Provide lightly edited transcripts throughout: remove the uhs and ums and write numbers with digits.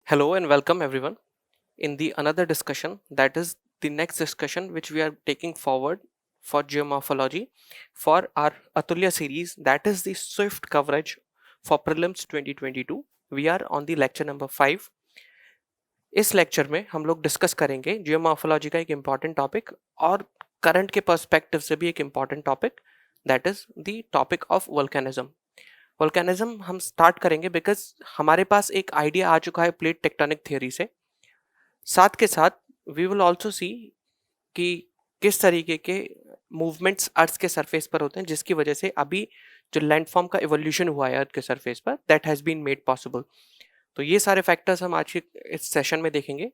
Hello and welcome everyone in the another discussion, that is the next discussion which we are taking forward for geomorphology for our Atulya series, that is the swift coverage for prelims 2022. We are on the lecture number 5. इस lecture में हम लोग discuss करेंगे geomorphology का एक important topic और current के perspective से भी एक important topic, that is the topic of volcanism. Volcanism हम स्टार्ट करेंगे बिकॉज हमारे पास एक आइडिया आ चुका है प्लेट टेक्टोनिक थियोरी से। साथ के साथ वी विल ऑल्सो सी कि किस तरीके के मूवमेंट्स अर्थ के सरफेस पर होते हैं जिसकी वजह से अभी जो लैंडफॉर्म का इवोल्यूशन हुआ है अर्थ के सरफेस पर, that has been made possible. तो ये सारे फैक्टर्स हम आज के इस सेशन में देखेंगे।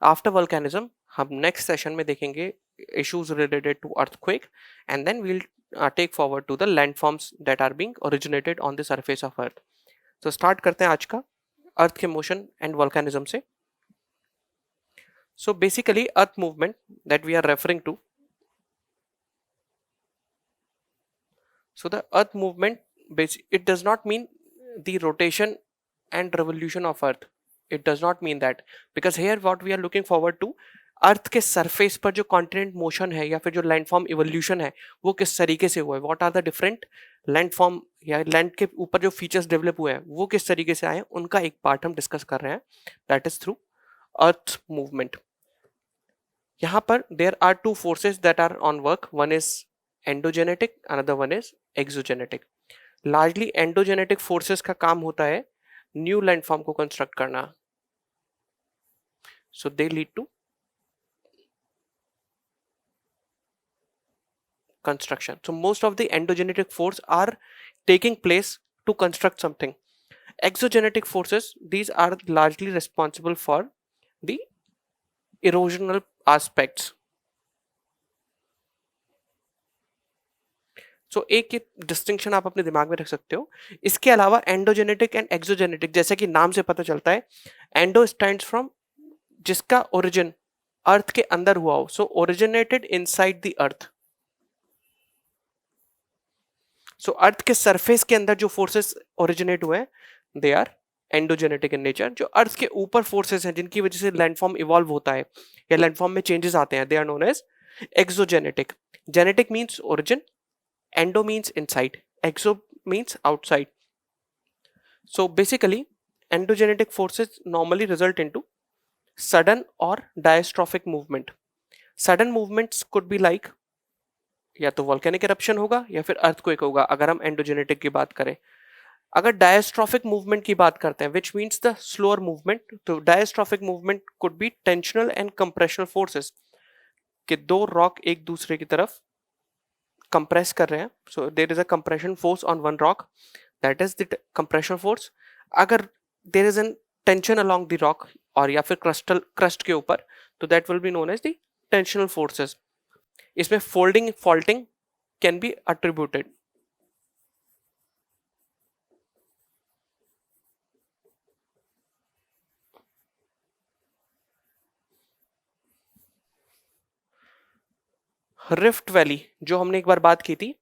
आफ्टर वोल्केनिज्म हम नेक्स्ट सेशन में देखेंगे issues related to earthquake and then we'll take forward to the landforms that are being originated on the surface of earth. तो स्टार्ट करते हैं आज का अर्थ के मोशन एंड वोल्केनिज्म से। So basically earth movement that we are referring to. So the earth movement, it does not mean the rotation and revolution of earth. It does not mean that, because here what we are looking forward to, अर्थ के surface पर जो continent motion है या फिर जो landform evolution है वो किस तरीके से हुआ है, what are the different landform या लैंड के ऊपर जो फीचर्स डेवलप हुए हैं वो किस तरीके से आए हैं, उनका एक पार्ट हम डिस्कस कर रहे हैं, that is through earth movement. यहाँ पर there are two forces that are on work, one is endogenetic, another one is exogenetic. Largely endogenetic forces का काम होता है न्यू लैंडफॉर्म को कंस्ट्रक्ट करना, so they lead to construction. So most of the endogenetic force are taking place to construct something. Exogenetic forces, these are largely responsible for the erosional aspects. So एक distinction आप अपने दिमाग में रख सकते हो। इसके अलावा एंडोजेनेटिक एंड एक्सोजेनेटिक, जैसे कि नाम से पता चलता है, एंडो स्टैंड्स फ्रॉम जिसका ओरिजिन अर्थ के अंदर हुआ हो, so originated inside the earth. So earth के सरफेस के अंदर जो फोर्सेस ओरिजिनेट हुए हैं they are endogenetic in nature. जो अर्थ के ऊपर फोर्सेस हैं जिनकी वजह से लैंडफॉर्म इवॉल्व होता है या लैंडफॉर्म में चेंजेस आते हैं, they are known as exogenetic. Genetic means origin, endo means inside, exo means outside. So basically endogenetic forces normally result into sudden or diastrophic movement. Sudden movements could be like या तो volcanic eruption होगा या फिर earthquake होगा अगर हम endogenetic की बात करें। अगर डायस्ट्रॉफिक मूवमेंट की बात करते हैं which means the slower movement, तो diastrophic movement could be tensional and compressional forces कि दो रॉक एक दूसरे की तरफ कंप्रेस कर रहे हैं, so there is a compression force on one rock, that is the compression force. अगर there is an tension along the rock और या फिर क्रस्ट के ऊपर, तो that will be known as the tensional forces. इसमें folding faulting can be attributed. Rift valley जो हमने एक बार बात की थी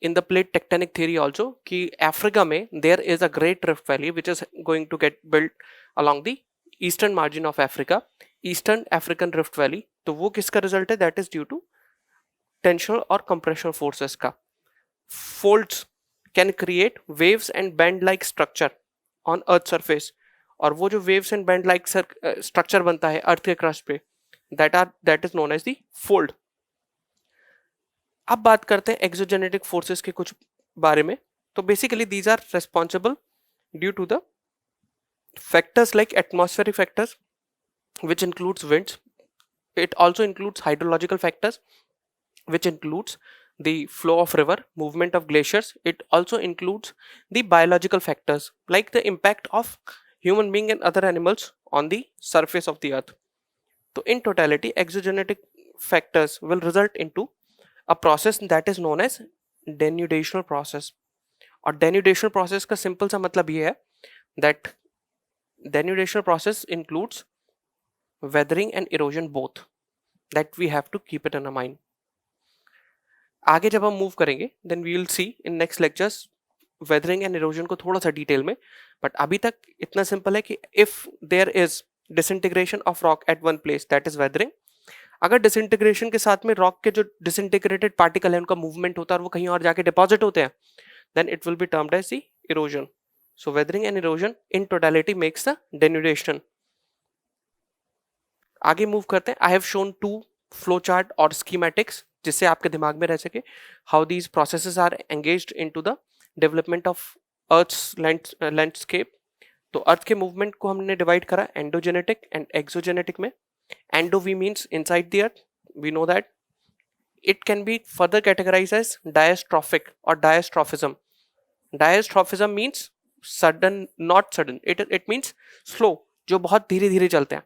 in the plate tectonic theory also, कि अफ्रीका में there is a great rift valley which is going to get built along the eastern margin of Africa, eastern African rift valley. तो वो किसका रिजल्ट है, that is due to tensional और compressional forces का। Folds can create waves and band like structure on earth surface, और वो जो waves and band like structure बनता है अर्थ के क्रस्ट पे, that is known as the fold. अब बात करते हैं एक्सोजेनेटिक फोर्सेस के कुछ बारे में। तो basically these are responsible due to the factors like atmospheric factors which includes winds. It also includes hydrological factors which includes the flow of river, movement of glaciers. It also includes the biological factors like the impact of human being and other animals on the surface of the earth. So in totality exogenetic factors will result into a process that is known as denudational process. और denudational process का simple सा मतलब ये है that denudational process includes weathering and erosion both, that we have to keep it in our mind. आगे जब हम move करेंगे then we will see in next lectures weathering and erosion को थोड़ा सा डिटेल में, बट अभी तक इतना सिंपल है कि if there is disintegration of rock at one place that is weathering. अगर डिसइंटीग्रेशन के साथ में रॉक के जो डिसइंटीग्रेटेड पार्टिकल है उनका मूवमेंट होता है और वो कहीं और जाके डिपॉजिट होते हैं, then it will be termed as the erosion. So weathering and erosion in totality makes the denudation. आगे मूव करते हैं। I have shown 2 flow chart और स्कीमेटिक्स जिससे आपके दिमाग में रह सके how these processes are engaged into the development of earth's landscape. तो अर्थ के मूवमेंट को हमने डिवाइड करा एंडोजेनेटिक एंड एक्सोजेनेटिक में। Endo we means inside the earth, we know that. It can be further categorize as diastrophic और diastrophism. Diastrophism means sudden, not sudden, it means slow, जो बहुत धीरे धीरे चलते हैं।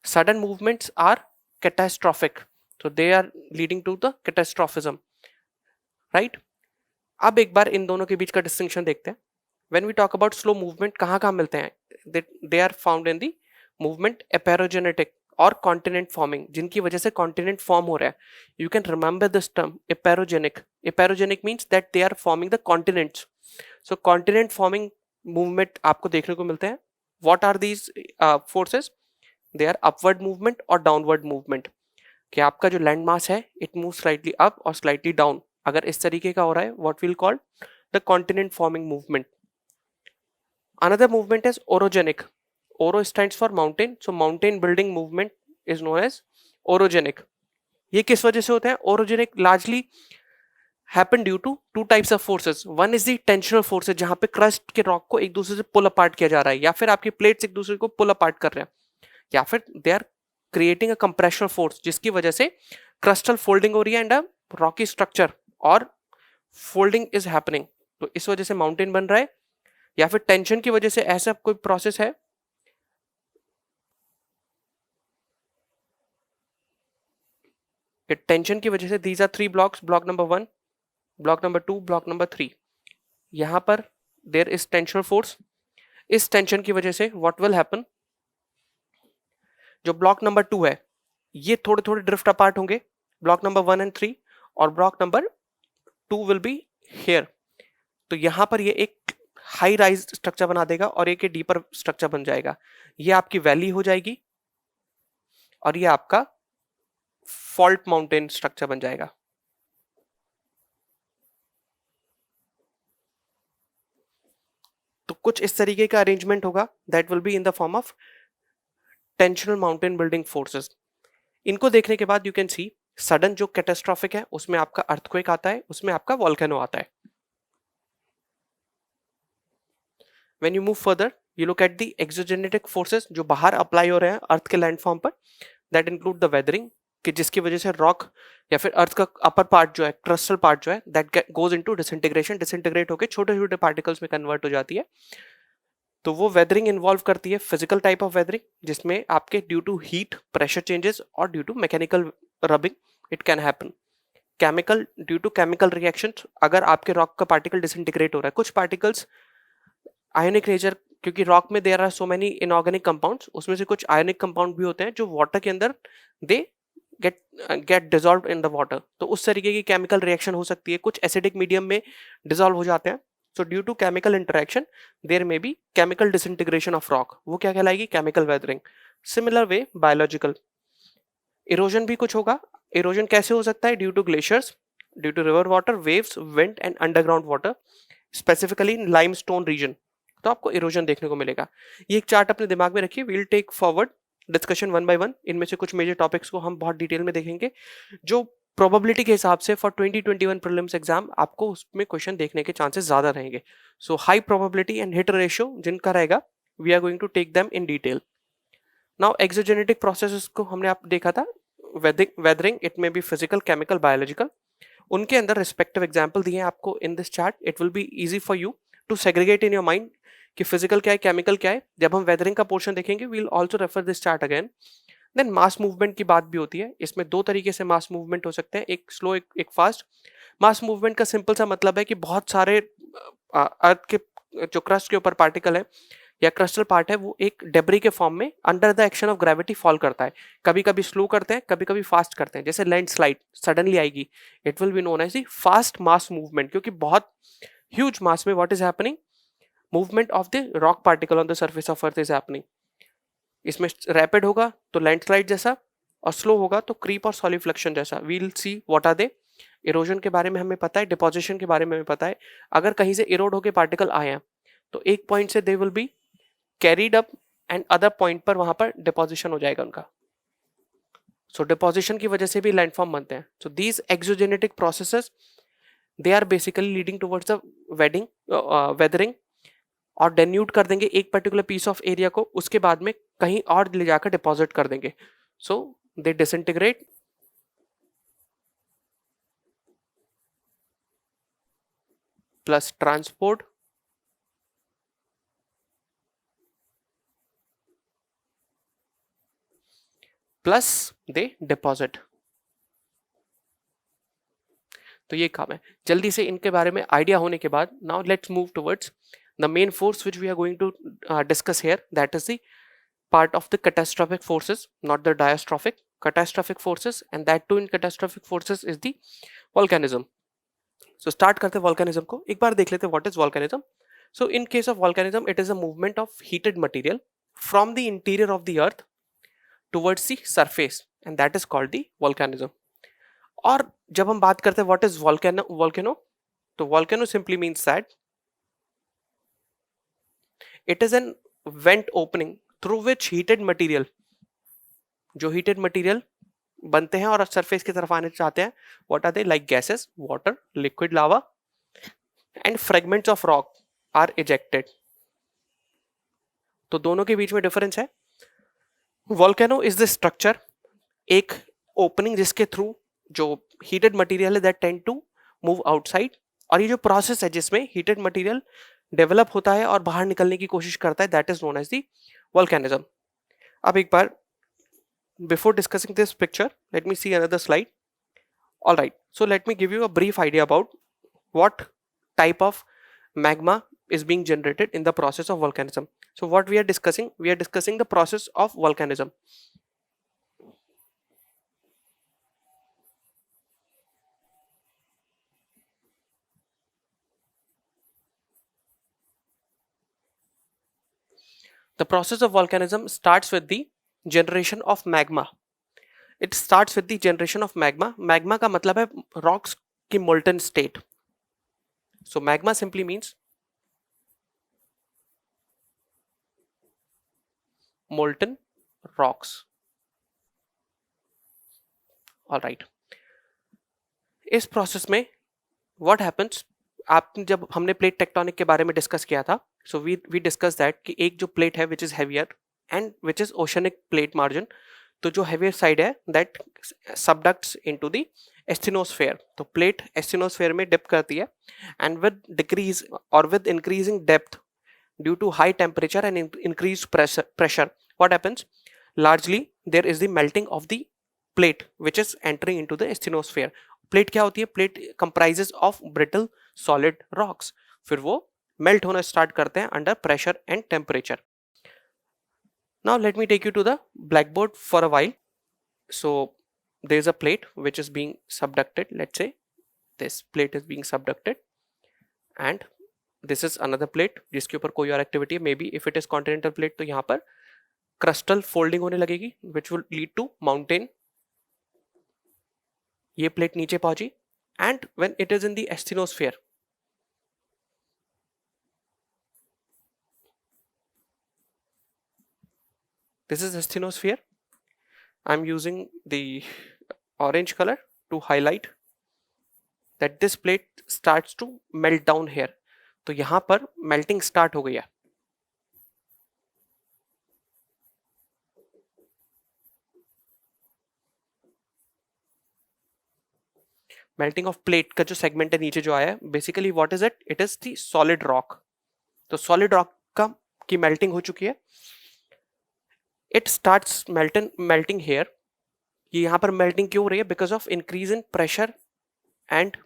Sudden movements are catastrophic, so they are leading to the catastrophism, right? अब एक बार इन दोनों के बीच का डिस्टिंक्शन देखते हैं। When we talk about slow movement, कहाँ कहाँ मिलते हैं? They are found in the movement aperogenetic और continent forming, जिनकी वजह से continent form हो रहा है। You can remember this term aperogenic. Aperogenic means that they are forming the continents. So continent forming movement आपको देखने को मिलते हैं। What are these forces? They are upward movement और डाउनवर्ड मूवमेंट, कि आपका जो लैंड मास है इट मूव स्लाइटली अप और स्लाइटली डाउन। अगर इस तरीके का हो रहा है what will called the continent forming movement. Another movement is orogenic. Oro stands for mountain, so mountain building movement is known as orogenic. ये किस वजह से होता है? Orogenic largely happen due to 2 types of forces. One is the tensional forces, जहां पे crust के rock को एक दूसरे से पुल अपार्ट किया जा रहा है, या फिर आपकी प्लेट्स एक दूसरे को पुल अपार्ट कर रहे हैं, या फिर they are creating a compressional force जिसकी वजह से क्रस्टल फोल्डिंग हो रही है एंड अ रॉकी स्ट्रक्चर और फोल्डिंग इज हैपनिंग। तो इस वजह से माउंटेन बन रहा है, या फिर टेंशन की वजह से ऐसा कोई प्रोसेस है। टेंशन की वजह से these are 3 blocks, block number 1, block number 2, block number 3। यहां पर देयर इज टेंशनल फोर्स। इस टेंशन की वजह से व्हाट विल हैपन, जो ब्लॉक नंबर 2 है ये थोड़े थोड़े ड्रिफ्ट अपार्ट होंगे, ब्लॉक नंबर 1 एंड 3, और block number 2 will be here. तो यहां पर ये एक हाई राइज स्ट्रक्चर बना देगा और एक डीपर स्ट्रक्चर बन जाएगा। ये आपकी वैली हो जाएगी और ये आपका फॉल्ट माउंटेन स्ट्रक्चर बन जाएगा। तो कुछ इस तरीके का अरेंजमेंट होगा that will be in the form of tensional mountain building forces. इनको देखने के बाद यू कैन सी सडन जो कैटास्ट्रोफिक है उसमें आपका अर्थक्वेक आता है, उसमें आपका वोल्केनो आता है। When you move further you look at the exogenetic forces जो बाहर अप्लाई हो रहे हैं अर्थ के लैंडफॉर्म पर, दैट इंक्लूड द वेदरिंग, कि जिसकी वजह से रॉक या फिर अर्थ का अपर पार्ट जो है, क्रस्टल पार्ट जो है, that goes into disintegration, disintegrate होकर छोटे छोटे पार्टिकल्स में कन्वर्ट हो जाती है। तो वो वेदरिंग इन्वॉल्व करती है फिजिकल टाइप ऑफ वेदरिंग, जिसमें आपके due to heat, pressure changes और due to mechanical rubbing it can happen. Chemical, due to chemical reaction, अगर आपके रॉक का पार्टिकल डिसइंटीग्रेट हो रहा है, कुछ पार्टिकल्स आयोनिक नेचर, क्योंकि रॉक में there are so many inorganic compounds, उसमें से कुछ आयोनिक कंपाउंड भी होते हैं जो वाटर के अंदर they get dissolve in the water. तो उस तरीके की केमिकल रिएक्शन हो सकती है, कुछ एसिडिक मीडियम में डिजॉल्व हो जाते हैं। So due to chemical interaction, there may be chemical disintegration of rock. वो क्या कहलाएगी? Chemical weathering. Similar way, biological. Erosion भी कुछ होगा। Erosion कैसे हो सकता है? Due to glaciers, due to river water, waves, wind and underground water, specifically in limestone region. तो आपको erosion देखने को मिलेगा। ये एक चार्ट अपने दिमाग में रखिए। We'll take forward discussion one by one. इनमें से कुछ मेजर टॉपिक्स को हम बहुत डिटेल में देखेंगे, जो प्रोबेबिलिटी के हिसाब से फॉर 2021 प्रीलिम्स एग्जाम आपको उसमें क्वेश्चन देखने के चांसेस ज्यादा रहेंगे। So high probability and hit ratio जिनका रहेगा, we are going to take them in detail. Now exogenetic processes को हमने आप देखा था, weathering, it may be physical, chemical, biological. उनके अंदर रिस्पेक्टिव एग्जाम्पल दिए हैं आपको in this chart. It will be easy for you to segregate in your mind कि फिजिकल क्या है, केमिकल क्या है। जब हम वेदरिंग का पोर्शन देखेंगे we will also refer this chart again. Then mass movement की बात भी होती है। इसमें 2 तरीके से मास मूवमेंट हो सकते हैं, एक स्लो, एक फास्ट। मास मूवमेंट का सिंपल सा मतलब है कि बहुत सारे अर्थ के जो क्रस्ट के ऊपर पार्टिकल है या क्रस्टल पार्ट है वो एक डेब्री के फॉर्म में under the action of gravity fall करता है। कभी कभी स्लो करते हैं, कभी कभी फास्ट करते हैं। जैसे लैंडस्लाइड सडनली आएगी, it will be known as the fast mass movement, क्योंकि बहुत huge mass में what is happening, movement of the rock particle on the surface of earth is happening. इसमें रैपिड होगा तो लैंडस्लाइड जैसा, और स्लो होगा तो क्रीप और सॉलिफ्लेक्शन जैसा. We'll see what are they. Erosion के बारे में हमें पता है, डिपोजिशन के बारे में हमें पता है. अगर कहीं से इरोड होके पार्टिकल आए हैं तो एक पॉइंट से they will be carried up and other point पर वहां पर डिपोजिशन हो जाएगा उनका. सो डिपोजिशन की वजह से भी लैंडफॉर्म बनते हैं. So these exogenetic processes they are basically leading towards the weathering, और डेन्यूट कर देंगे एक पर्टिकुलर पीस ऑफ एरिया को, उसके बाद में कहीं और ले जाकर डिपॉजिट कर देंगे. सो दे डिसइंटीग्रेट प्लस ट्रांसपोर्ट प्लस दे डिपॉजिट. तो ये काम है. जल्दी से इनके बारे में आइडिया होने के बाद now let's move towards the main force which we are going to discuss here, that is the part of the catastrophic forces, not the diastrophic, catastrophic forces, and that too in catastrophic forces is the volcanism. So start करते हैं volcanism को. एक बार देख लेते हैं what is volcanism. So in case of volcanism, it is a movement of heated material from the interior of the earth towards the surface, and that is called the volcanism. और जब हम बात करते हैं what is volcano, तो volcano simply means that it is an vent opening through which heated material, जो heated material बनते हैं और सरफेस की तरफ आने चाहते हैं, what are they, like gases, water, liquid lava and fragments of rock are ejected. तो दोनों के बीच में डिफरेंस है. वोल्केनो इज द स्ट्रक्चर, एक ओपनिंग जिसके थ्रू जो हीटेड मटेरियल है that tend to move outside, और ये जो प्रोसेस है जिसमें हीटेड मटेरियल डेवलप होता है और बाहर निकलने की कोशिश करता है, that is known as the volcanism. अब एक बार before discussing this picture let me see another slide. All right, so let me give you a brief idea about what type of magma is being generated in the process of volcanism. So what we are discussing the process of volcanism. The process of volcanism starts with the generation of magma. It starts with the generation of magma. Magma का मतलब है rocks की molten state. So magma simply means molten rocks. All right. इस process में what happens, आप जब हमने plate tectonic के बारे में डिस्कस किया था, सो वी डिस्कस दैट कि एक जो प्लेट है which is heavier and which is oceanic plate margin, तो जो हैवियर साइड है that subducts into the asthenosphere. तो प्लेट एस्थिनोस्फेयर में डिप करती है एंड विद डिक्रीज और with increasing depth due to high temperature and increase pressure what happens, largely there is the melting of the plate which is entering into the asthenosphere. Plate क्या होती है, plate comprises of brittle solid rocks, फिर वो melt होना start करते हैं under pressure and temperature. Now let me take you to the black board for a while. So there is a plate which is being subducted. Let's say this plate is being subducted and this is another plate जिसके ऊपर कोई और activity है. May be if it is continental plate तो यहाँ पर crustal folding होने लगेगी which will lead to mountain. ये प्लेट नीचे पहुंची and when it is in the asthenosphere, this is asthenosphere. I'm using the orange color to highlight that this plate starts to melt down here. तो यहां पर melting start हो गई है. Melting of plate का जो सेगमेंट है नीचे जो आया है, basically what is it, it is the solid rock. तो सॉलिड रॉक का की मेल्टिंग हो चुकी है. It starts melting here. ये यहाँ पर मेल्टिंग क्यों हो रही है, because of increase in pressure and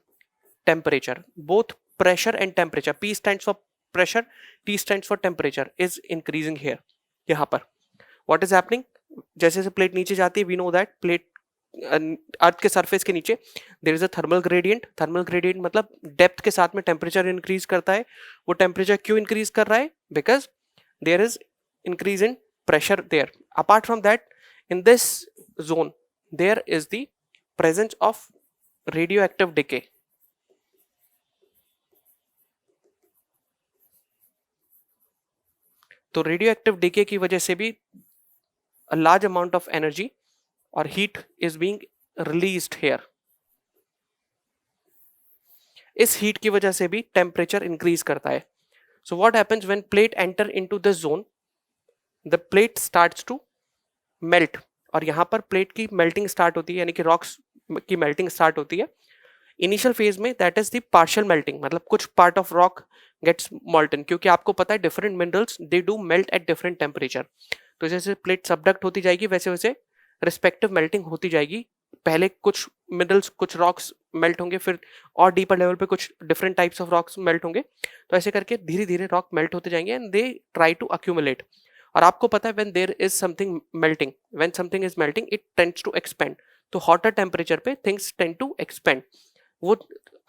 temperature. Both pressure and temperature, P stands for pressure, T stands for temperature is increasing here. यहाँ पर what is happening, जैसे जैसे प्लेट नीचे जाती है, we know that plate earth के surface के नीचे there is a thermal gradient. Thermal gradient मतलब डेप्थ के साथ में टेम्परेचर इंक्रीज करता है. वो टेम्परेचर क्यों इंक्रीज कर रहा है? Because there is increase in pressure there. Apart from that, in this zone there is the presence of radioactive decay. तो रेडियोएक्टिव डिके की वजह से भी a large amount of energy or heat is being released here. इस heat की वजह से भी टेम्परेचर इंक्रीज करता है. So what happens when plate enter into this zone, the plate starts to melt. और यहां पर प्लेट की मेल्टिंग स्टार्ट होती है, यानी कि रॉक्स की मेल्टिंग स्टार्ट होती है. इनिशियल फेज में that is the partial melting, मतलब कुछ part of rock gets molten, क्योंकि आपको पता है different minerals they do melt at different temperature. तो जैसे प्लेट सबडक्ट होती जाएगी वैसे वैसे रिस्पेक्टिव मेल्टिंग होती जाएगी. पहले कुछ मिनरल्स कुछ रॉक्स मेल्ट होंगे, फिर और डीपर लेवल पे कुछ different types of rocks melt होंगे. तो ऐसे करके धीरे धीरे रॉक मेल्ट होते जाएंगे and they try to accumulate. और आपको पता है when there is something melting, when something is melting it tends to expand. तो हॉटर टेम्परेचर पे थिंग्स टेंड टू एक्सपेंड. वो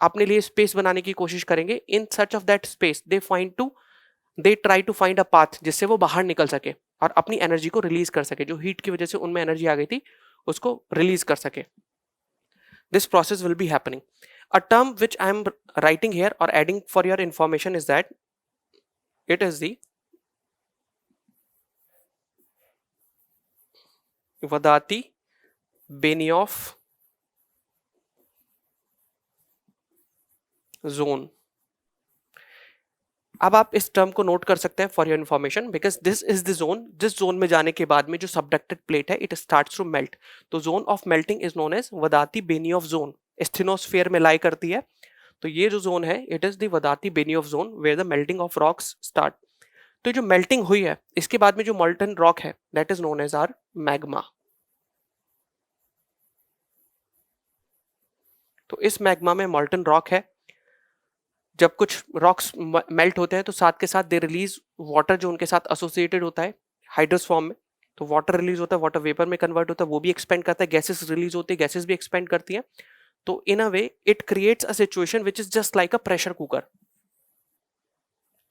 अपने लिए स्पेस बनाने की कोशिश करेंगे. In search of that space they try to find a path जिससे वो बाहर निकल सके और अपनी एनर्जी को रिलीज कर सके. जो हीट की वजह से उनमें एनर्जी आ गई थी उसको रिलीज कर सके. This process will be happening. A term which I am writing here और adding for your information is that it is the Wadati Benioff zone. अब आप इस टर्म को नोट कर सकते हैं for your information, because this is the zone. जिस zone में जाने के बाद में जो सबडक्टेड प्लेट है इट स्टार्ट्स टू मेल्ट. तो zone of melting is known as Wadati Benioff zone. Asthenosphere में लाई करती है. तो ये जो जोन है it is the Wadati Benioff zone where the melting of rocks start. तो जो मेल्टिंग हुई है इसके बाद में जो मॉल्टन रॉक है that is known as are magma. तो इस मैग्मा में मॉल्टन रॉक है. जब कुछ रॉक्स मेल्ट होते हैं तो साथ के साथ दे रिलीज वाटर जो उनके साथ एसोसिएटेड होता है हाइड्रस फॉर्म में. तो वाटर रिलीज होता है, वाटर वेपर में कन्वर्ट होता है, वो भी एक्सपेंड करता है. गैसेस रिलीज होती है, गैसेस भी एक्सपेंड करती हैं. तो in a way it creates a situation which is just like a pressure cooker.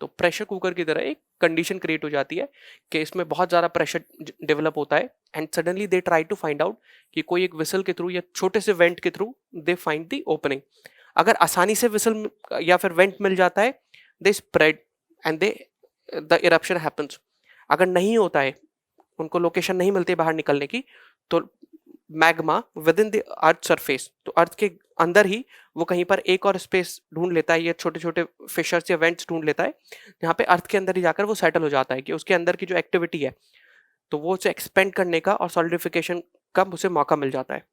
तो प्रेशर कुकर की तरह एक कंडीशन क्रिएट हो जाती है कि इसमें बहुत ज्यादा प्रेशर डेवलप होता है and suddenly they try to find out कि कोई एक विसल के थ्रू या छोटे से वेंट के through they find the opening. अगर आसानी से विसल या फिर वेंट मिल जाता है they spread and they the eruption happens. अगर नहीं होता है, उनको लोकेशन नहीं मिलती बाहर निकलने की, तो magma with in the earth surface, तो अर्थ के अंदर ही वो कहीं पर एक और स्पेस ढूंढ लेता है, या छोटे छोटे फिशर्स या वेंट्स ढूंढ लेता है जहाँ पे अर्थ के अंदर ही जाकर वो सेटल हो जाता है कि उसके अंदर की जो एक्टिविटी है तो वो उसे एक्सपेंड करने का और सॉलिडिफिकेशन का उसे मौका मिल जाता है.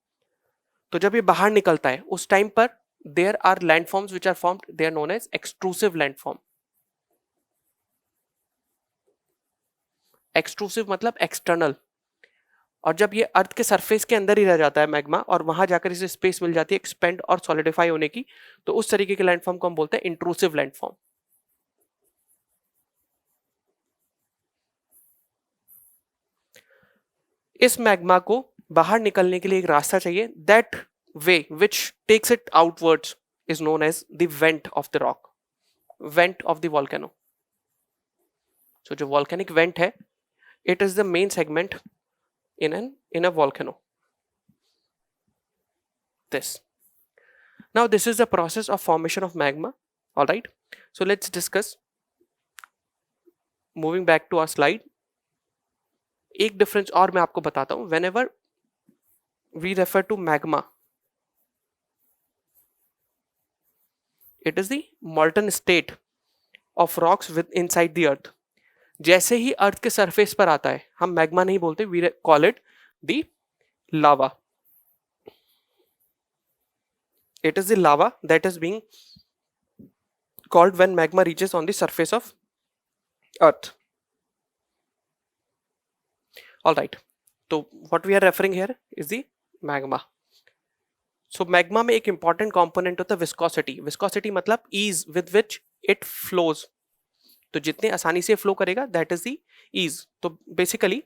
तो जब ये बाहर निकलता है उस टाइम पर there are landforms which are formed, they are known as extrusive landform. Extrusive मतलब एक्सटर्नल. और जब ये अर्थ के सरफेस के अंदर ही रह जाता है मैग्मा और वहां जाकर इसे स्पेस मिल जाती है एक्सपेंड और सॉलिडिफाई होने की, तो उस तरीके के लैंडफॉर्म को हम बोलते हैं इंट्रूसिव लैंडफॉर्म. इस मैग्मा को बाहर निकलने के लिए एक रास्ता चाहिए. That way which takes it outwards is known as the vent of the rock, vent of the volcano. So जो volcanic vent है it is the main segment in a volcano. Now this is the process of formation of magma. All right, so let's discuss. Moving back to our slide, एक difference और मैं आपको बताता हूं. whenever we refer to magma, it is the molten state of rocks with inside the earth. जैसे ही अर्थ के surface पर आता है हम मैग्मा नहीं बोलते, we call it the lava. It is the lava that is being called when magma reaches on the surface of earth. All right, so what we are referring here is the magma. So magma में एक important component होता है viscosity. Viscosity मतलब ease with which it flows. तो जितने आसानी से flow करेगा that is the ease. तो basically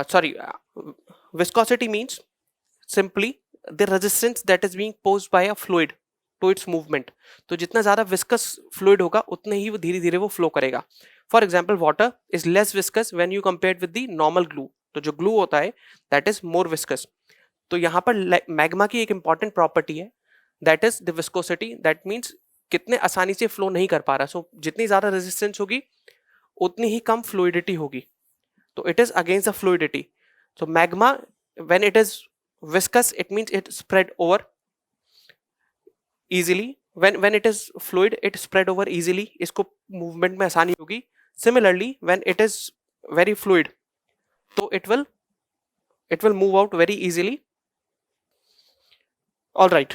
sorry, viscosity means simply the resistance that is being posed by a fluid to its movement. तो जितना ज्यादा viscous fluid होगा उतने ही वो धीरे धीरे वो flow करेगा. For example, water is less viscous when you compare it with the normal glue. तो जो glue होता है that is more viscous. तो यहाँ पर मैग्मा की एक इंपॉर्टेंट प्रॉपर्टी है that is the viscosity. That means कितने आसानी से फ्लो नहीं कर पा रहा. सो जितनी ज्यादा रेजिस्टेंस होगी उतनी ही कम फ्लूइडिटी होगी. तो it is against the fluidity. So magma when it is viscous it means it spread over easily. when it is fluid it spread over easily. इसको मूवमेंट में आसानी होगी. Similarly when it is very fluid तो it will move out very easily. All right,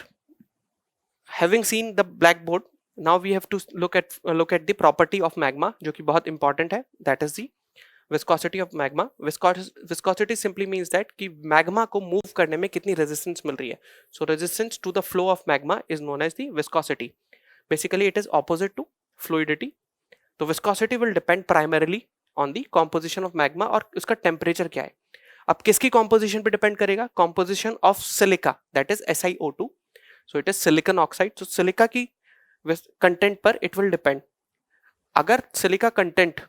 having seen the blackboard, now we have to look at the property of magma जो कि बहुत important है. That is the viscosity of magma. Viscosity simply means that कि magma को move करने में कितनी resistance मिल रही है. So resistance to the flow of magma is known as the viscosity. Basically it is opposite to fluidity. तो viscosity will depend primarily on the composition of magma और उसका temperature क्या है. अब किसकी कॉम्पोजिशन पे डिपेंड करेगा? Composition of silica that is SiO2. So it is silicon oxide. So silica की कंटेंट पर इट विल डिपेंड. अगर सिलिका कंटेंट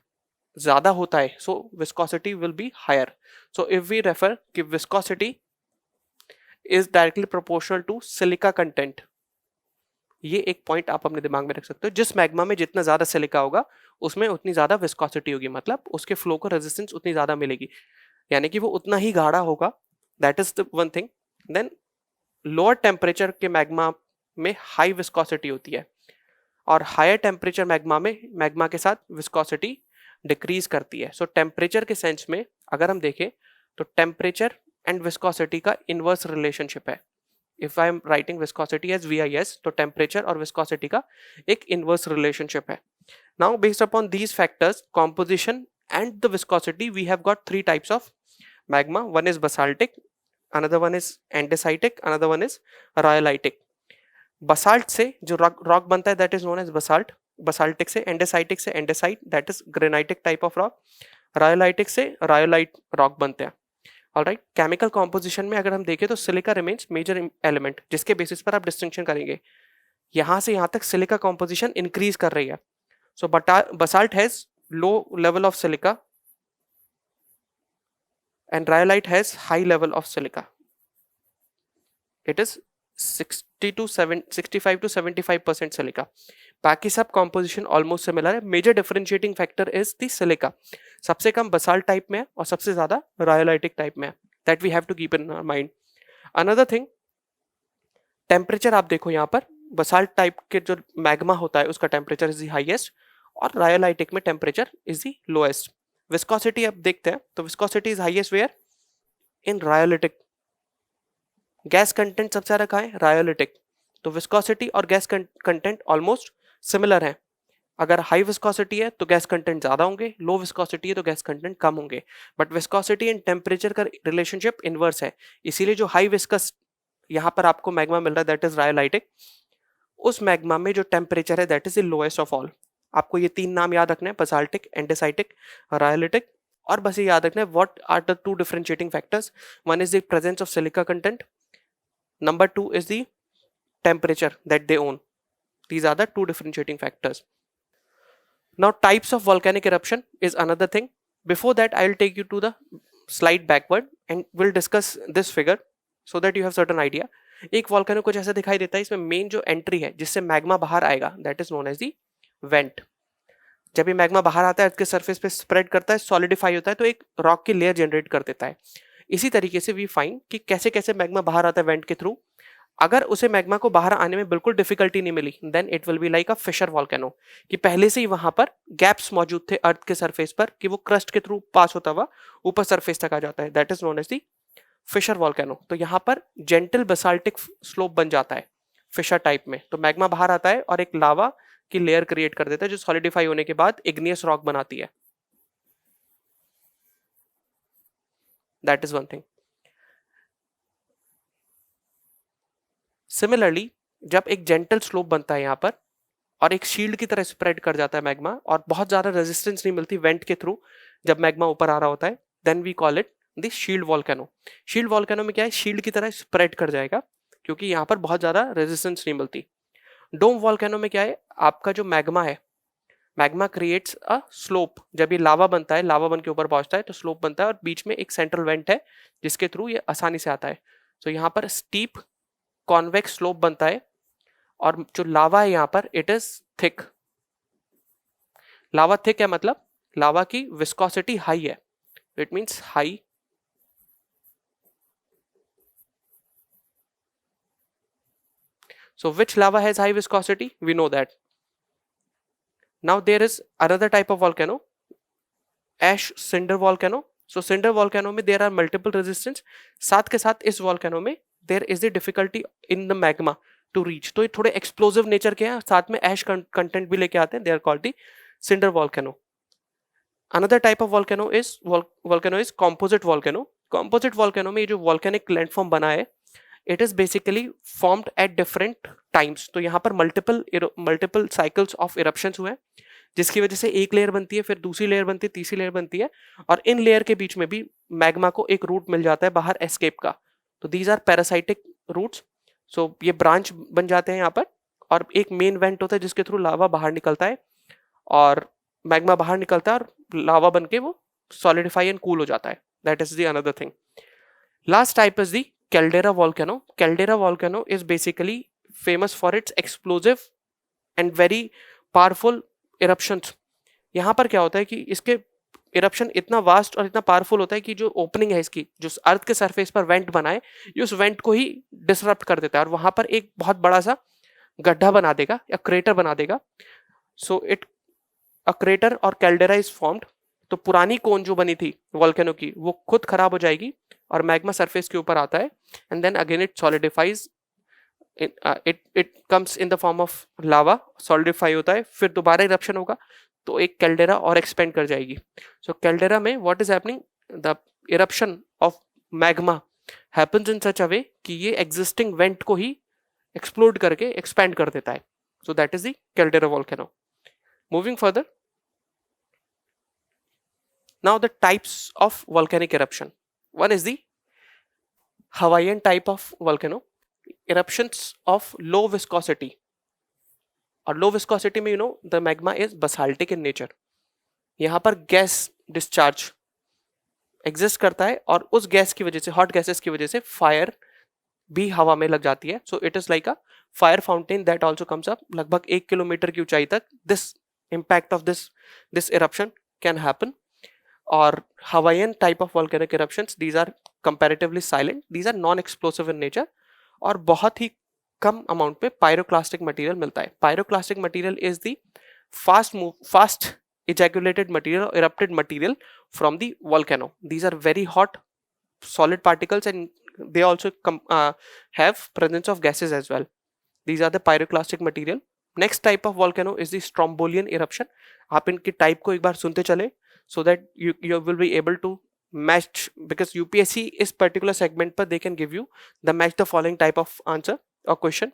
ज्यादा होता है so viscosity will be higher. So if we refer कि viscosity is directly proportional to silica content, ये एक point आप अपने दिमाग में रख सकते हो. जिस मैग्मा में जितना ज्यादा सिलिका होगा उसमें उतनी ज्यादा विस्कोसिटी होगी, मतलब उसके फ्लो को रेजिस्टेंस उतनी ज्यादा मिलेगी, यानी कि वो उतना ही गाढ़ा होगा. That is the one thing. Then lower temperature के मैग्मा में हाई विस्कोसिटी होती है और हायर टेम्परेचर मैग्मा के साथ विस्कोसिटी डिक्रीज करती है. सो टेम्परेचर के सेंस में अगर हम देखें तो टेम्परेचर एंड विस्कोसिटी का इनवर्स रिलेशनशिप है. If I am writing viscosity as VIS तो टेम्परेचर और विस्कोसिटी का एक इनवर्स रिलेशनशिप है. Now based upon these factors, composition and the viscosity, we have got three types of magma. One is basaltic, another one is andesitic, another one is rhyolitic. basalt से जो rock बनता है that is known as basalt. basaltic से andesitic से andesite that is granitic type of rock. rhyolitic से rhyolite rock बनते हैं. Alright, chemical composition में अगर हम देखें तो सिलिका रिमेन्स मेजर एलिमेंट, जिसके बेसिस पर आप डिस्टिंक्शन करेंगे. यहां से यहां तक सिलिका कॉम्पोजिशन इंक्रीज कर रही है. सो basalt has low level of silica and rhyolite has high level of silica. It is 65 to 75% silica. बाकी सब composition almost similar है. Major differentiating factor is the silica. सबसे कम basalt type में है और सबसे ज्यादा rhyolitic type में है. That we have to keep in our mind. Another thing, temperature आप देखो यहाँ पर basalt type के जो magma होता है उसका temperature is the highest और rhyolitic में temperature is the lowest. Viscosity अब देखते हैं तो viscosity is highest where? In rhyolitic. Gas content सबसे ज्यादा कहाँ है? rhyolitic. तो विस्कोसिटी और गैस कंटेंट ऑलमोस्ट सिमिलर है. अगर हाई विस्कोसिटी है तो गैस कंटेंट ज्यादा होंगे, लो विस्कोसिटी है तो गैस कंटेंट कम होंगे. बट विस्कोसिटी एंड टेम्परेचर का रिलेशनशिप इनवर्स है. इसीलिए जो हाई विस्कस यहाँ पर आपको मैग्मा मिल रहा है दैट इज rhyolitic, उस मैग्मा में जो टेम्परेचर है that is the lowest of all. आपको ये तीन नाम याद रखना है, basaltic, andesitic, rhyolitic. और बस ये याद रखना है what are the two differentiating factors. One is the presence of silica content. Number two is the temperature that they own. These are the two differentiating factors. Now types of volcanic eruption is another thing. Before that I'll take you to the slide backward and we'll discuss this figure so that you have certain idea. एक volcano कुछ ऐसा दिखाई देता है. इसमें main जो entry है जिससे मैग्मा बाहर आएगा that is known as the vent. जब ये मैग्मा बाहर आता है अर्थ के सरफेस पे स्प्रेड करता है, सॉलिडिफाई होता है तो एक रॉक की लेयर जनरेट कर देता है. इसी तरीके से वी फाइंड कि कैसे कैसे मैग्मा बाहर आता है वेंट के थ्रू. अगर उसे मैग्मा को बाहर आने में बिल्कुल डिफिकल्टी नहीं मिली then it will be like a fissure volcano, कि पहले से ही वहां पर गैप्स मौजूद थे अर्थ के सरफेस पर कि वो क्रस्ट के थ्रू पास होता हुआ ऊपर सरफेस तक आ जाता है. That is known as the fissure volcano. तो यहाँ पर जेंटल बेसाल्टिक स्लोप बन जाता है फिशर टाइप में. तो मैग्मा बाहर आता है और एक लावा की लेयर क्रिएट कर देता है जो सॉलिडिफाई होने के बाद इग्नियस रॉक बनाती है. That is one thing. Similarly जब एक जेंटल स्लोप बनता है यहाँ पर और एक शील्ड की तरह स्प्रेड कर जाता है मैग्मा और बहुत ज्यादा रेजिस्टेंस नहीं मिलती वेंट के थ्रू जब मैग्मा ऊपर आ रहा होता है, then we call it the shield volcano. Shield volcano में क्या है, शील्ड की तरह स्प्रेड कर जाएगा क्योंकि यहाँ पर बहुत ज्यादा रेजिस्टेंस नहीं मिलती। डोम वॉल्केनो में क्या है, आपका जो मैग्मा है, मैग्मा क्रिएट्स अ स्लोप। जब ये लावा बनता है, लावा बन के ऊपर पहुंचता है तो स्लोप बनता है और बीच में एक सेंट्रल वेंट है जिसके थ्रू ये आसानी से आता है। तो यहाँ पर स्टीप कॉन्वेक्स स्लोप बनता है और जो लावा है यहाँ पर it is thick. Lava thick है मतलब लावा की विस्कोसिटी हाई है, it means high. So which lava has high viscosity? We know that. Now there is another type of volcano, ash cinder volcano. So cinder volcano में there are multiple resistance, साथ के साथ इस volcano में there is the difficulty in the magma to reach. तो ये थोड़े explosive nature के हैं, साथ में ash content भी लेके आते हैं, they are called the cinder volcano. Another type of volcano is composite volcano. Composite volcano में ये जो volcanic landform बना है, it is basically formed at different times. तो यहाँ पर multiple cycles of eruptions हुए हैं जिसकी वजह से एक लेयर बनती है, फिर दूसरी लेयर बनती है, तीसरी लेयर बनती है और इन लेयर के बीच में भी मैग्मा को एक रूट मिल जाता है बाहर एस्केप का। तो दीज आर पैरासाइटिक रूट्स। सो ये ब्रांच बन जाते हैं यहाँ पर और एक मेन वेंट होता है जिसके थ्रू लावा बाहर निकलता है और मैग्मा बाहर निकलता है और लावा बन के वो सॉलिडिफाई एंड कूल हो जाता है। That is the another thing. Last type is the caldera volcano. Caldera volcano is basically famous for its explosive and very powerful eruptions. यहाँ पर क्या होता है कि इसके इरप्शन इतना वास्ट और इतना पावरफुल होता है कि जो ओपनिंग है इसकी, जो अर्थ के सरफेस पर वेंट बनाए, ये उस वेंट को ही डिसरप्ट कर देता है और वहां पर एक बहुत बड़ा सा गड्ढा बना देगा या क्रेटर बना देगा. सो इट अ क्रेटर और कैल्डेरा इज फॉर्म्ड. तो पुरानी कोन जो बनी थी वॉल्केनो की वो खुद खराब हो जाएगी और मैग्मा सरफेस के ऊपर आता है and then again it solidifies. It comes in the form of lava, solidify होता है, फिर दोबारा इरप्शन होगा तो एक कैल्डेरा और एक्सपेंड कर जाएगी. सो कैल्डेरा में what is happening, the eruption of magma happens in such a way कि ये एग्जिस्टिंग वेंट को ही एक्सप्लोड करके एक्सपेंड कर देता है. So that is the caldera volcano. Moving further, now the types of volcanic eruption. One is the Hawaiian type of volcano, eruptions of low viscosity. और low viscosity में the magma is basaltic in nature. यहाँ पर gas discharge exist करता है और उस gas की वजह से, हॉट गैसेस की वजह से फायर भी हवा में लग जाती है. सो it is like a fire fountain that also comes up. लगभग 1 किलोमीटर की ऊंचाई तक this impact of this eruption can happen. Or Hawaiian type of volcanic eruptions, these are comparatively silent, these are non-explosive in nature और बहुत ही कम amount पे pyroclastic material मिलता है. Pyroclastic material is the fast ejaculated material or erupted material from the volcano. These are very hot solid particles and they also have presence of gases as well. These are the pyroclastic material. Next type of volcano is the Strombolian eruption. आप इनकी type को एक बार सुनते चले so that you will be able to match, because UPSC इस particular segment पर they can give you the match the following type of answer or question.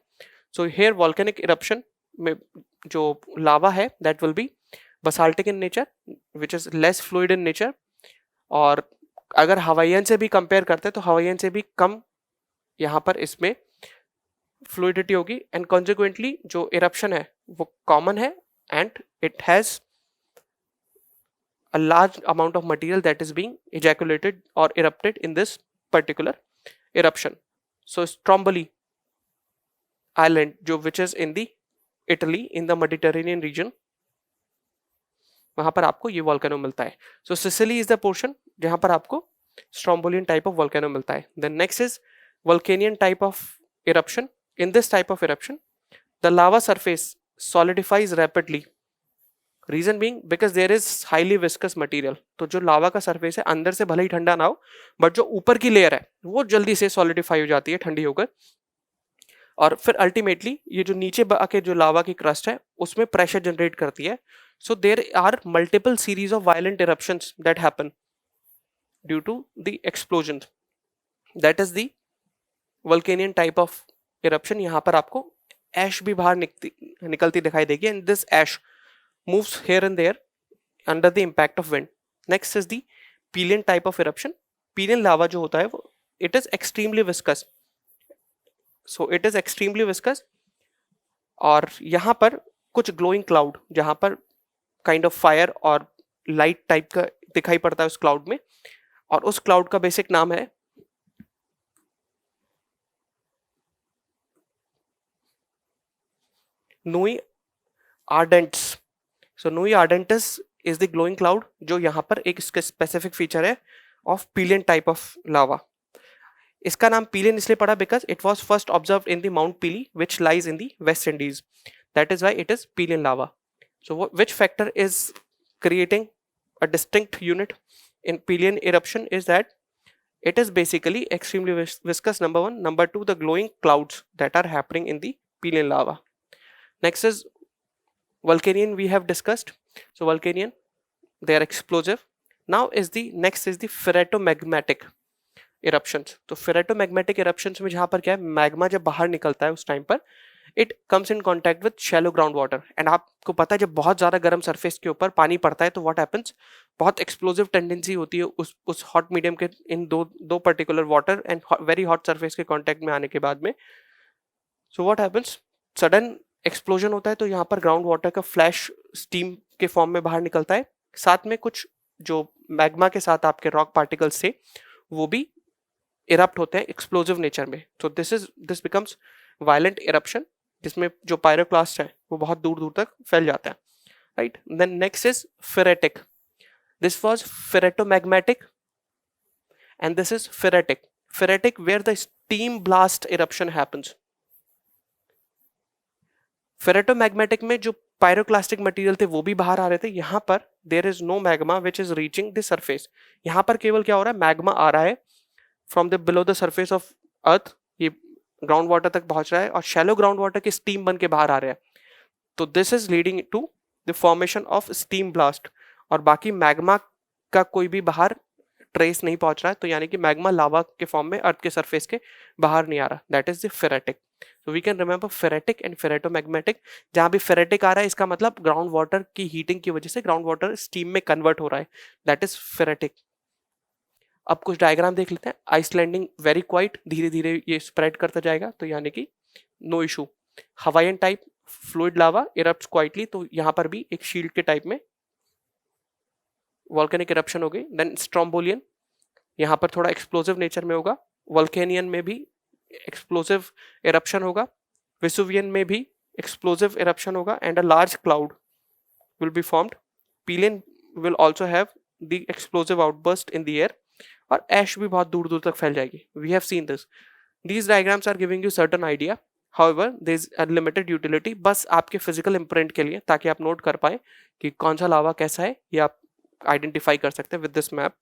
So here volcanic eruption में जो lava है that will be basaltic in nature which is less fluid in nature. और अगर Hawaiian से भी compare करते हैं तो हवाईयन से भी कम यहाँ पर इसमें फ्लूइडिटी होगी एंड कॉन्सिक्वेंटली जो इरप्शन है वो कॉमन है and it has a large amount of material that is being ejaculated or erupted in this particular eruption. So Stromboli island जो which is in the Italy in the Mediterranean region, वहां पर आपको ये volcano मिलता है. So Sicily is the portion जहां पर आपको Strombolian type of volcano मिलता है. Then next is Vulcanian type of eruption. In this type of eruption the lava surface solidifies rapidly. Reason being because there is highly viscous material. तो जो लावा का surface है अंदर से भले ही ठंडा ना हो बट जो ऊपर की लेयर है वो जल्दी से सॉलिडिफाई हो जाती है ठंडी होकर और फिर अल्टीमेटली ये जो नीचे आके जो लावा की क्रस्ट है उसमें प्रेशर जनरेट करती है. So there are multiple series of violent eruptions that happen due to the explosion. That is the vulcanian type of eruption. यहाँ पर आपको ऐश भी बाहर निकलती दिखाई देगी and this ash moves here and there under the impact of wind. Next is the Pelian type of eruption. Pelean lava जो होता है वो it is extremely viscous, so it is extremely viscous. और यहाँ पर कुछ ग्लोइंग क्लाउड जहां पर काइंड ऑफ फायर और लाइट टाइप का दिखाई पड़ता है उस क्लाउड में, और उस क्लाउड का बेसिक नाम है नोई ardentes. So nuée ardentes is the glowing cloud जो यहाँ पर एक इसका स्पेसिफिक फीचर है of Pelean type of lava. इसका नाम पीलियन इसलिए पड़ा because it was first observe in the Mount Pelee which lies in the West Indies, that is why it is Pelean lava. So which factor is creating a distinct unit in Pelian eruption is that it is basically extremely viscous, number one. Number two, the glowing clouds that are happening in the Pelian lava. Next is Vulcanian, we have discussed. So Vulcanian, they are explosive. Now is the next is the ferretomagmatic eruptions. तो ferretomagmatic eruptions में जहाँ पर क्या है, magma जब बाहर निकलता है उस टाइम पर it comes in contact with shallow ground water. And आपको पता है जब बहुत ज्यादा गर्म सरफेस के ऊपर पानी पड़ता है तो व्हाट हैपेंस, बहुत एक्सप्लोजिव टेंडेंसी होती है उस हॉट मीडियम के इन दो particular water and very hot surface के कॉन्टैक्ट में आने के बाद में। सो व्हाट हैपेंस, सडन एक्सप्लोजन होता है तो यहाँ पर ग्राउंड वाटर का फ्लैश स्टीम के फॉर्म में बाहर निकलता है, साथ में कुछ जो मैग्मा के साथ आपके रॉक पार्टिकल्स थे वो भी इरप्ट होते हैं एक्सप्लोजिव नेचर में। So this becomes violent eruption जिसमें जो पायरोक्लास्ट है वो बहुत दूर दूर तक फैल जाता है, right. Then next is phreatic, this was phreatomagmatic and this is phreatic. Phreatic where the steam blast eruption happens. Phreatomagmatic में जो पायरोक्लास्टिक मटेरियल थे वो भी बाहर आ रहे थे, यहाँ पर there is no magma which is reaching the surface. यहाँ पर केवल क्या हो रहा है, मैग्मा आ रहा है from the below the surface of earth, ये ग्राउंड वाटर तक पहुंच रहा है और शैलो ग्राउंड वाटर की स्टीम बन के बाहर आ रहा है। तो this is leading to the formation of steam blast, और बाकी मैग्मा का कोई भी बाहर ट्रेस नहीं पहुंच रहा है, तो यानी कि मैग्मा लावा के फॉर्म में अर्थ के सरफेस के बाहर नहीं आ रहा, that is the ferritic. So we can remember ferritic and ferritomagmatic। जहां भी ferritic आ रहा है इसका मतलब ग्राउंड वाटर की हीटिंग की वजह से ग्राउंड वाटर स्टीम में कन्वर्ट हो रहा है, दैट इज फेरेटिक। अब कुछ डायग्राम देख लेते हैं। आइसलैंडिंग वेरी क्वाइट, धीरे धीरे ये स्प्रेड करता जाएगा, तो यानी कि no issue. Hawaiian type fluid lava erupts quietly, तो यहाँ पर भी एक शील्ड के टाइप में वॉल्केनिक इरप्शन हो गई। देन स्ट्रोम्बोलियन, यहाँ पर थोड़ा एक्सप्लोसिव नेचर में होगा। वॉल्केनियन में भी एक्सप्लोसिव इरप्शन होगा। वेसुवियन में भी एक्सप्लोसिव इरप्शन होगा and a large cloud will be formed. Pelean will also have the explosive outburst in the air, और ऐश भी बहुत दूर दूर तक फैल जाएगी। We have seen this. These diagrams are giving you certain idea, however there is a limited utility, बस आपके फिजिकल इम्प्रिंट के लिए, ताकि आप नोट कर पाए कि कौन सा लावा कैसा है, ये आप आइडेंटिफाई कर सकते हैं with this map.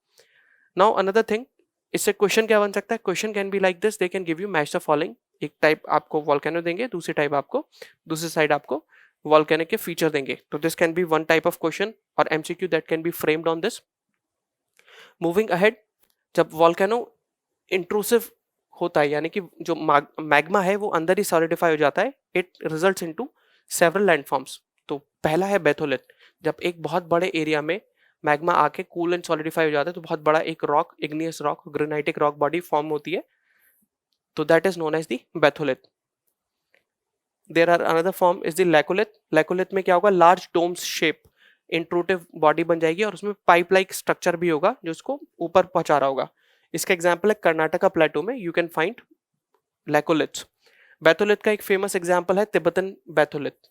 Now another thing, इससे क्वेश्चन क्या बन सकता है, question can be like this, they can give you match the following. एक टाइप आपको वॉल्केनो देंगे, दूसरी टाइप आपको दूसरी साइड आपको वॉल्केनो के फीचर देंगे, तो this can be one type of question और MCQ that can be framed on this. Moving ahead, जब वॉल्केनो इंट्रूसिव होता है यानी कि जो मैग्मा है वो अंदर ही सॉलिडिफाई हो जाता है, it results into several landforms. तो पहला है बेथोलिथ, जब एक बहुत बड़े एरिया में मैग्मा आके कूल एंड सॉलिडिफाई हो जाता है तो बहुत बड़ा एक rock, igneous rock, granitic rock body form होती है, तो that is known as the batholith. There are another form is the laccolith. Laccolith में क्या होगा, large domes shape intrusive body बन जाएगी और उसमें पाइप लाइक स्ट्रक्चर भी होगा जो उसको ऊपर पहुंचा रहा होगा। इसका एग्जाम्पल है कर्नाटका प्लेटो में you can find laccoliths. Batholith का एक फेमस एग्जाम्पल है तिब्बतन बैथोलिथ।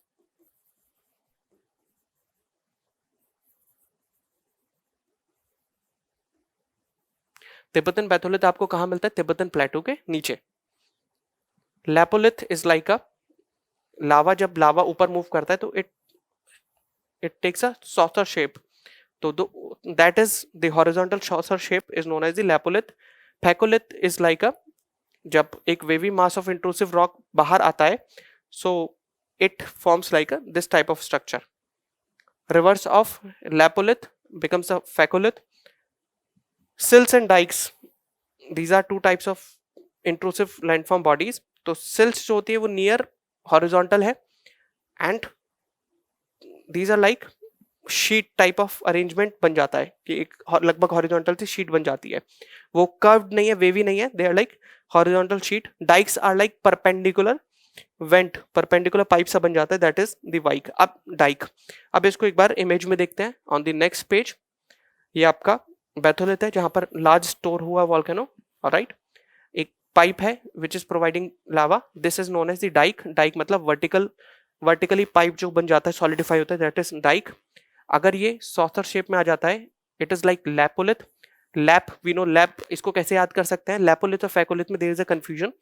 तिब्बतन बैथोलिथ आपको कहां मिलता है, तिब्बतन प्लेटो के नीचे। Lopolith is like a lava, जब लावा ऊपर मूव करता है तो it takes a saucer shape, तो that is the horizontal saucer shape is known as the lopolith. Phacolith is like a, जब एक wavy mass of intrusive rock बाहर आता है, so it forms like this type of structure. Reverse of lopolith becomes a phacolith. Sills and dikes, these are two types of intrusive landform bodies। तो sills जो होती है वो near horizontal है and these are like sheet type of arrangement बन जाता है कि एक लगभग हॉरिजॉन्टल सी शीट बन जाती है. वो कर्व्ड नहीं है, वेवी नहीं है, they are like horizontal sheet. Dikes are like perpendicular vent, perpendicular pipe सा बन जाता है, दैट इज द वाइक. अब डाइक, अब इसको एक बार इमेज में देखते हैं ऑन द नेक्स्ट पेज. ये आपका बैथोलिथ है जहां पर लार्ज स्टोर हुआ वॉल्केनो, ऑलराइट. एक पाइप है which is providing lava, this is known as the dike. Dike मतलब वर्टिकली पाइप जो बन जाता है, सॉलिडिफाई होता है, दैट इज डाइक. अगर ये सॉथर शेप में आ जाता है, it is like lopolith. Lap, we know lap, इसको कैसे याद कर सकते हैं? लैपोलिथ और फैकोलिथ में there is a confusion.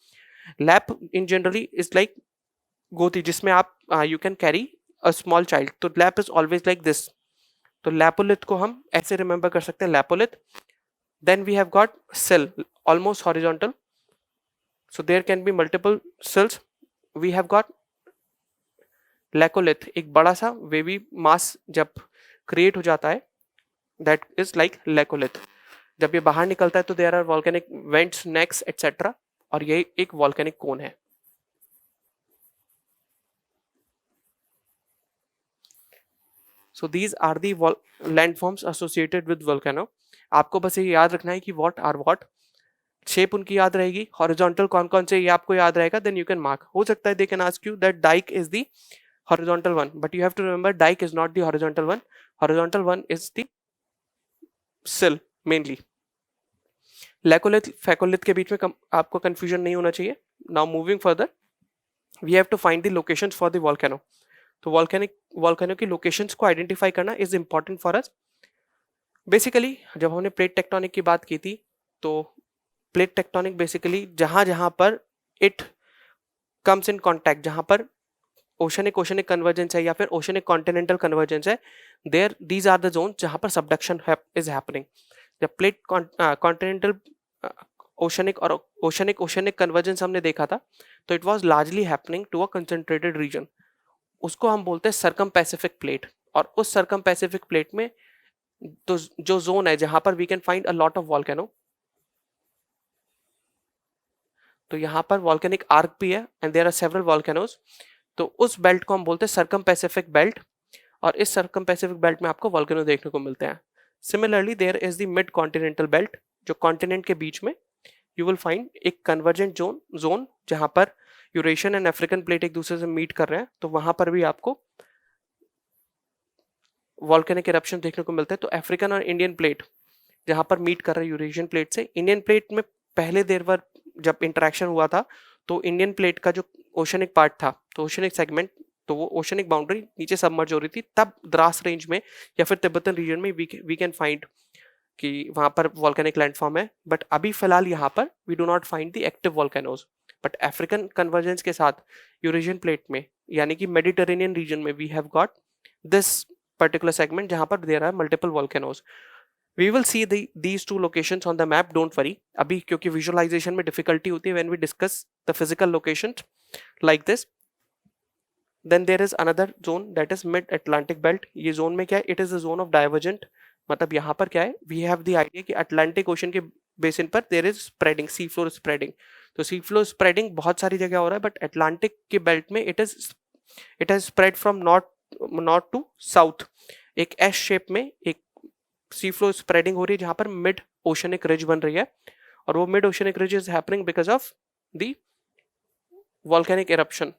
Lap in generally is like गोती, जिसमें आप you can carry a small child, तो lap is always like this. तो लैपोलिथ को हम ऐसे रिमेंबर कर सकते हैं, lopolith. Then we have got sill, almost horizontal, so there can be multiple cells. We have got laccolith, एक बड़ा सा वेवी मास जब क्रिएट हो जाता है, दैट इज लाइक लैकोलिथ. जब ये बाहर निकलता है तो there are volcanic vents, necks etcetera, और ये एक वॉल्केनिक कोन है. So these are the landforms associated with volcano. आपको बस ये याद रखना है कि व्हाट आर व्हाट, शेप उनकी याद रहेगी. हॉरिजॉन्टल कौन कौन से ये आपको याद रहेगा, देन यू कैन मार्क. हो सकता है they can ask you that dike is the horizontal one, but you have to remember dike is not the horizontal one. Horizontal one is the sill mainly. Laccolith phacolith के बीच में आपको confusion नहीं होना चाहिए. Now moving further, we have to find the locations for the volcano. तो volcano की locations को आइडेंटिफाई करना is important for us. Basically जब हमने प्लेट टेक्टोनिक की बात की थी, तो प्लेट टेक्टोनिक बेसिकली जहां जहां पर इट कम्स इन कॉन्टैक्ट, जहां पर ओशनिक कन्वर्जेंस है या फिर ओशनिक कॉन्टिनेंटल कन्वर्जेंस है, there these are the zone जहां पर सबडक्शन इज हैपनिंग. जब प्लेट कॉन्टिनेंटल ओशनिक और ओशनिक कन्वर्जेंस हमने देखा था, तो it was largely happening to a concentrated region. उसको हम बोलते हैं सर्कम पैसिफिक प्लेट. और उस सर्कम पैसिफिक प्लेट में तो जो जोन है जहां पर we can find a lot of volcano, तो यहाँ पर वॉल्केनिक आर्क भी है and there are several volcanoes. तो उस बेल्ट को हम बोलते हैं सर्कम पैसिफिक बेल्ट, और इस सर्कम पैसिफिक बेल्ट में आपको वॉल्केनो देखने को मिलते हैं. Similarly there is the mid continental belt, जो कॉन्टिनेंट के बीच में यू विल फाइंड एक कन्वर्जेंट जोन जहां पर यूरेशियन एंड अफ्रीकन प्लेट एक दूसरे से मीट कर रहे हैं, तो वहां पर भी आपको वॉल्केनिक इरप्शन देखने को मिलते हैं. तो अफ्रीकन और इंडियन प्लेट जहां पर मीट कर रहे हैं यूरेशियन प्लेट से, इंडियन प्लेट में पहले देर बार जब इंटरेक्शन हुआ था, तो इंडियन प्लेट का जो ओशनिक पार्ट था, तो ओशनिक सेगमेंट, तो वो ओशनिक बाउंड्री नीचे सबमर्ज हो रही थी. तब द्रास रेंज में या फिर तिब्बतन रीजन में वी कैन फाइंड कि वहां पर वॉल्केनिक लैंडफॉर्म है. बट अभी फिलहाल यहाँ पर we do not find the active volcanoes. But African convergence के साथ यूरेशियन प्लेट में यानी कि मेडिटेरेनियन रीजन में we have got this particular segment जहां पर there are multiple volcanoes. We will see these two locations on the map, don't worry. अभी क्योंकि visualization में difficulty होती है when we discuss the physical locations like this. Then there is another zone that is mid-Atlantic belt. ये zone में क्या है? It is a zone of divergent. मतलब यहाँ पर क्या है? We have the idea कि Atlantic Ocean के बेसिन पर there is spreading, sea floor spreading. तो sea floor spreading बहुत सारी जगह हो रहा है, but Atlantic के belt में it has spread from north to south. एक S shape में एक सी फ्लो स्प्रेडिंग हो रही है जहां पर मिड ओशनिक रिज बन रही है, और वो mid oceanic ridge is happening because of the volcanic eruption.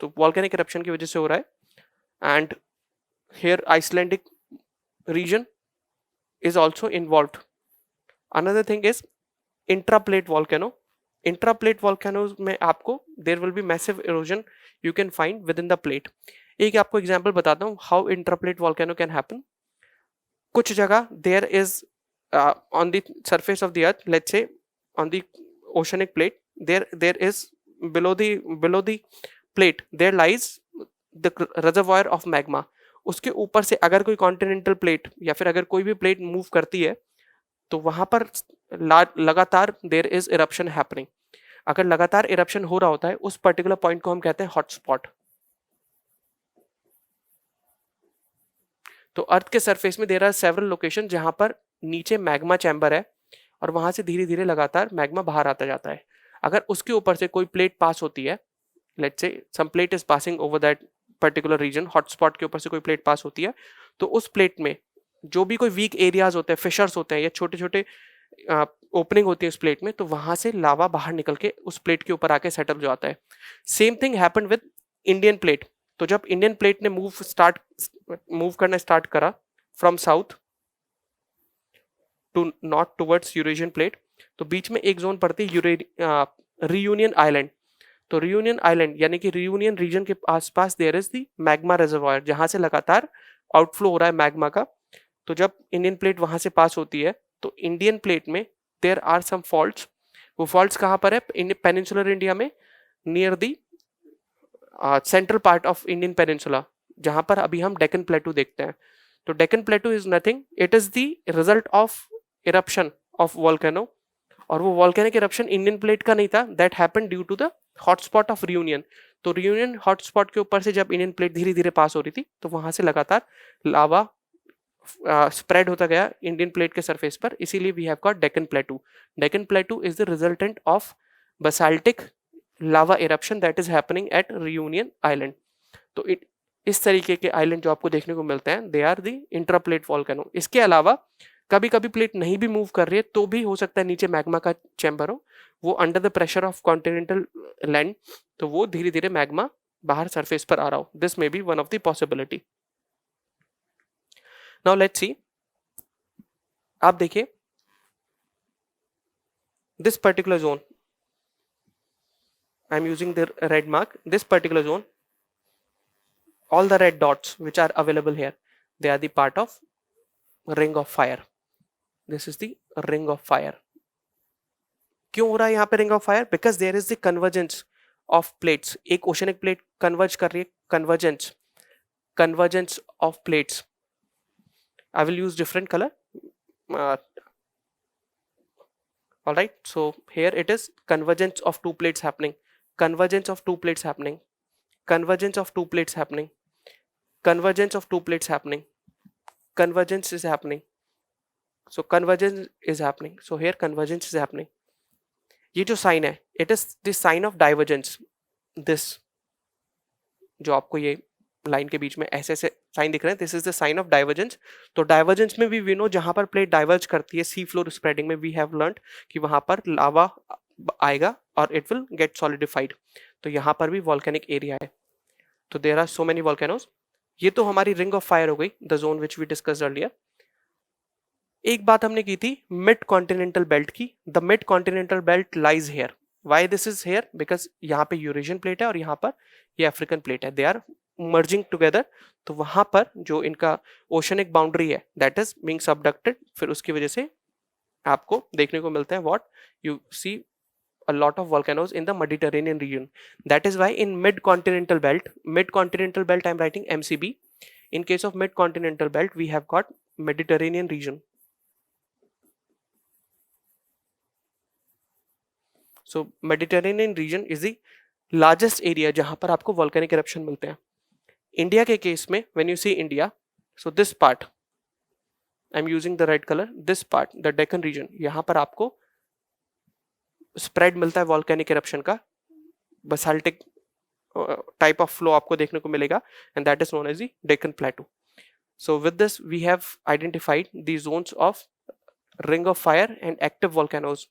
तो वॉल्केनिक इरप्शन की वजह से हो रहा है. And here Icelandic region is also involved. Another thing is intraplate volcano. Intraplate volcano में आपको there will be massive erosion you can find within the plate. एक आपको एग्जाम्पल बताता हूँ how intraplate volcano can happen. कुछ जगह there is on the surface of the earth, let's say on the oceanic plate, there is below the plate there lies the reservoir of magma. उसके ऊपर से अगर कोई continental plate या फिर अगर कोई भी प्लेट मूव करती है, तो वहां पर लगातार देयर इज इरप्शन हैपनिंग. अगर लगातार इरप्शन हो रहा होता है, उस पर्टिकुलर पॉइंट को हम कहते हैं हॉटस्पॉट. तो अर्थ के सरफेस में देयर आर सेवरल लोकेशन जहां पर नीचे मैग्मा चैम्बर है, और वहां से धीरे धीरे लगातार मैग्मा बाहर आता जाता है. अगर उसके ऊपर से कोई प्लेट पास होती है, let's say some plate is passing over that particular region, hotspot के ऊपर से कोई प्लेट पास होती है, तो उस प्लेट में जो भी कोई वीक एरियाज होते हैं, फिशर्स होते हैं या छोटे छोटे ओपनिंग होती है उस प्लेट में, तो वहां से लावा बाहर निकल के उस प्लेट के ऊपर आके सेटल हो जाता है. Same thing happened with Indian plate. तो जब इंडियन प्लेट ने मूव करना स्टार्ट करा from south to north towards Eurasian plate, तो बीच में एक जोन पड़ती है रियूनियन आइलैंड. तो रियूनियन आइलैंड यानी कि रियूनियन रीजन के आसपास there is the magma reservoir, जहां से लगातार आउटफ्लो हो रहा है मैग्मा का. तो जब इंडियन प्लेट वहां से पास होती है तो इंडियन प्लेट में देयर आर सम फॉल्ट्स. वो फॉल्ट्स कहाँ पर है? पेनिनसुलर इंडिया में, near the central part of Indian peninsula, जहां पर अभी हम डेक्कन प्लेटू देखते हैं. तो Deccan plateau is nothing, it is the result of eruption of volcano. और वो वॉल्केनिक इरप्शन इंडियन प्लेट का नहीं था, that happened due to the hotspot of Reunion. तो रियूनियन हॉटस्पॉट के ऊपर से जब इंडियन प्लेट धीरे धीरे पास हो रही थी, तो वहां से लगातार लावा स्प्रेड होता गया इंडियन प्लेट के सरफेस पर. इसीलिए we have got Deccan plateau. Deccan plateau is the resultant of basaltic lava eruption that is happening at Reunion island. तो इस तरीके के आइलैंड जो आपको देखने को मिलते हैं, दे आर द इंट्राप्लेट वॉल्केनो. इसके अलावा कभी कभी प्लेट नहीं भी मूव कर रही है तो भी हो सकता है नीचे मैग्मा का चैम्बर हो, वो under the pressure of continental land, तो वो धीरे धीरे मैग्मा बाहर सरफेस पर आ रहा हो. This may be one of the possibility. Now let's see. आप देखिए this particular zone, I am using the red mark. This particular zone, all the red dots which are available here, they are the part of ring of fire. This is the ring of fire. क्यों हो रहा है यहाँ पे ring of fire? Because there is the convergence of plates. एक oceanic plate converge कर रही है, convergence of plates. I will use different color. All right, so here it is convergence of two plates happening, convergence of two plates happening, convergence of two plates happening, convergence of two plates happening, convergence is happening. So convergence is happening. So here convergence is happening. ये जो sign है, it is the sign of divergence. This जो आपको ये line के बीच में ऐसे ऐसे साइन दिख रहे हैं, this is the sign of divergence. तो डाइवर्जेंस में भी वी नो जहां पर प्लेट डाइवर्ज करती है सी फ्लोर स्प्रेडिंग में, वी हैव लर्नड कि वहां पर लावा आएगा और इट विल गेट सॉलिडिफाइड. तो यहाँ पर भी वॉल्केनिक एरिया है. तो there are so many volcanoes. ये तो हमारी रिंग ऑफ फायर हो गई, the zone which we discussed earlier. एक बात हमने की थी मिड कॉन्टिनेंटल बेल्ट की. The mid continental belt lies here. Why this is here? Because यहाँ पे यूरेशियन प्लेट है और यहाँ पर ये अफ्रीकन प्लेट है, दे आर मर्जिंग टुगेदर. तो वहां पर जो इनका ओशनिक बाउंड्री है दैट इज बीइंग सबडक्टेड, फिर उसकी वजह से आपको देखने को मिलता है what you see a lot of volcanoes in the Mediterranean region. That is why in mid-continental belt, I'm writing MCB. In case of mid-continental belt, we have got Mediterranean region. So Mediterranean region is the largest area जहां पर आपको volcanic eruption मिलते हैं. India के case में when you see India, so this part, I'm using the red color, this part, the Deccan region, यहाँ पर आपको स्प्रेड मिलता है वॉल्केनिक इरप्शन का, बसाल्टिक टाइप ऑफ फ्लो आपको देखने को मिलेगा, and that is known as the Deccan plateau. So with this we have identified the zones of ring of fire and active volcanoes.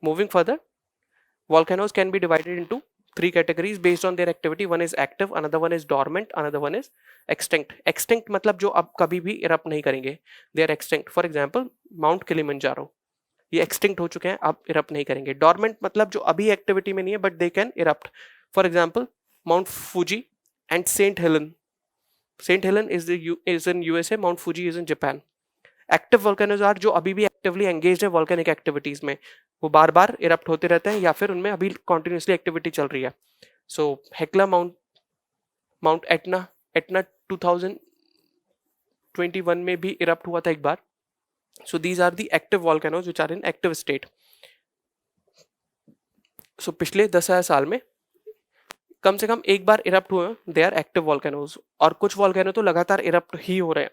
Moving further, volcanoes can be divided into three categories based on their activity. One is active, another one is dormant, another one is extinct. Extinct मतलब जो अब कभी भी erupt नहीं करेंगे, they are extinct. For example, mount Kilimanjaro, ये extinct हो चुके हैं, अब इरप्ट नहीं करेंगे. डॉर्मेंट मतलब जो अभी एक्टिविटी में नहीं है but they can erupt. For example mount Fuji and saint Helen. Saint Helen is in USA, mount Fuji is in Japan. Active volcanoes are जो अभी भी एक्टिवली एंगेज्ड है वोल्केनिक एक्टिविटीज में, वो बार बार इरप्ट होते रहते हैं या फिर उनमें अभी कॉन्टिन्यूसली एक्टिविटी चल रही है. सो हेक्ला माउंट एटना 2021 में भी इरप्ट हुआ था एक बार. So these are the active volcanoes which are in active state. So पिछले 10,000 साल में कम से कम एक बार इरप्ट हुए, they are active volcanoes. और कुछ volcano तो लगातार इरप्ट ही हो रहे हैं.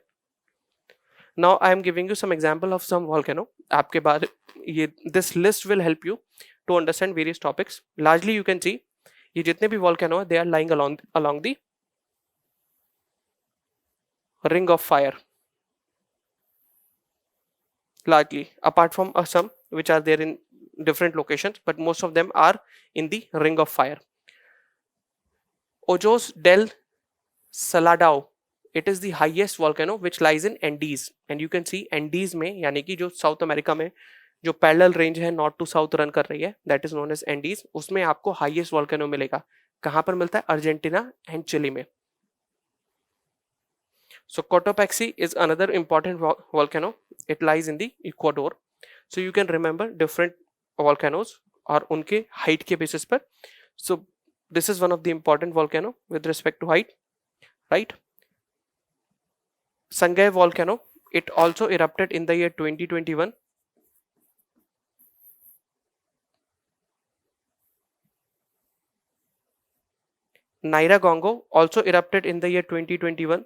Now I am giving you some example of some volcano. आपके बाद ये this list will help you to understand various topics. Largely you can see ये जितने भी volcano है they are lying along the ring of fire largely, apart from some which are there in different locations, but most of them are in the ring of fire. Ojos del Salado, it is the highest volcano which lies in Andes, and you can see Andes में, यानी कि जो south America में जो parallel range है north to south run कर रही है, that is known as Andes, उसमें आपको हाईएस्ट वॉल्केनो मिलेगा. कहां पर मिलता है? अर्जेंटीना एंड चिली में. So Cotopaxi is another important volcano. It lies in the Ecuador. So you can remember different volcanoes और उनके height के basis पर. So this is one of the important volcano with respect to height, right? Sangay volcano, it also erupted in the year 2021. Nyiragongo also erupted in the year 2021.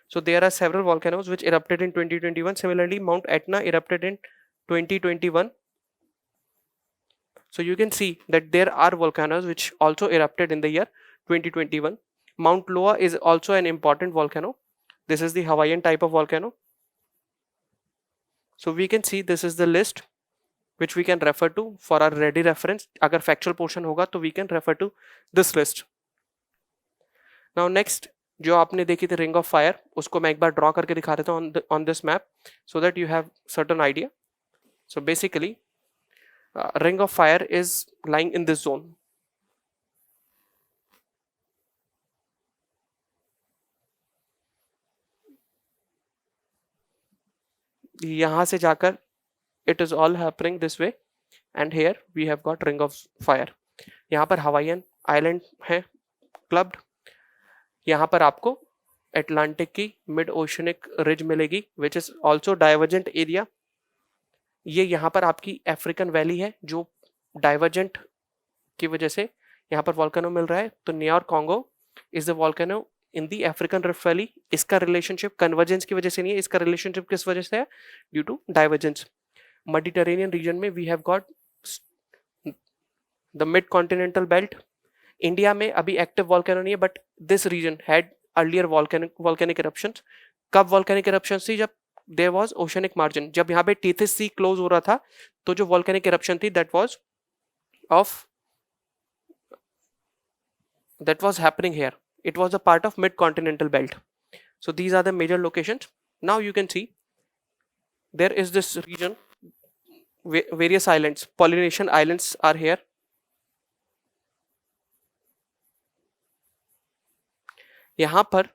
So there are several volcanoes which erupted in 2021. Similarly, Mount Etna erupted in 2021. So you can see that there are volcanoes which also erupted in the year 2021. Mount Loa is also an important volcano. This is the Hawaiian type of volcano. So we can see this is the list which we can refer to for our ready reference. अगर factual portion होगा तो we can refer to this list. Now next, जो आपने देखी थी ring of fire, उसको मैं एक बार ड्रॉ करके दिखा देता हूँ on this map so that you have certain idea. So basically ring of fire is lying in this zone. यहां से जाकर it is all happening this way and here we have got ring of fire. यहाँ पर Hawaiian island है clubbed. यहाँ पर आपको Atlantic की मिड ओशनिक रिज मिलेगी which is also divergent area. ये यहाँ पर आपकी अफ्रीकन वैली है जो डाइवर्जेंट की वजह से यहाँ पर वॉल्केनो मिल रहा है. तो near Congo is the volcano in the African rift valley. इसका रिलेशनशिप कन्वर्जेंस की वजह से नहीं है, इसका रिलेशनशिप किस वजह से है? Due to divergence. Mediterranean region में we have got the mid continental belt. India में अभी एक्टिव वॉल्केनो नहीं है, but this region had earlier volcanic eruptions. कब वॉल्केनिक इरप्शंस थी? जब देयर वाज ओशनिक मार्जिन. जब यहाँ पे टीथिस सी क्लोज हो रहा था तो जो वॉल्केनिक इरप्शन थी that was happening here. It was a part of mid continental belt. So these are the major locations. Now you can see there is this region, various islands, Polynesian islands are here. यहाँ पर